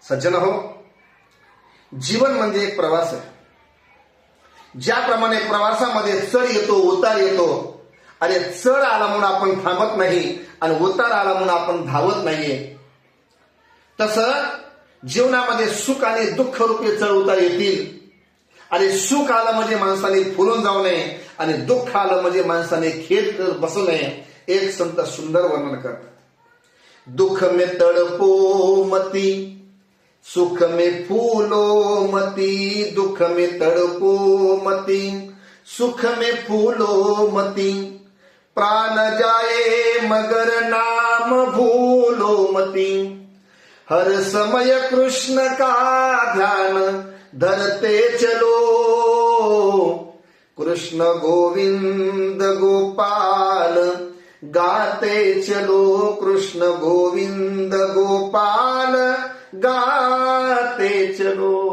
सज्जन हो, जीवन म्हणजे एक प्रवास आहे. ज्याप्रमाणे प्रवासामध्ये चढ येतो, उतार येतो. अरे चढ आला म्हणून आपण थांबत नाही आणि उतार आला म्हणून आपण धावत नाहीये. तसं जीवनामध्ये सुख आणि दुःख रूपी चढ उतार येतील. आणि सुख आलं म्हणजे माणसाने फुलून जाऊ नये आणि दुःख आलं म्हणजे माणसाने खेद करत बसू नये. एक संत सुंदर वर्णन करतात. दुःख में तड़पो मती, सुख में फूलो मती. दुःख में तड़पो मती, सुख में फूलो मती. प्राण जाए मगर नाम भूलो मती. हर समय कृष्ण का ध्यान धरते चलो. कृष्ण गोविंद गोपाल गाते चलो. कृष्ण गोविंद गोपाल गाते चलो.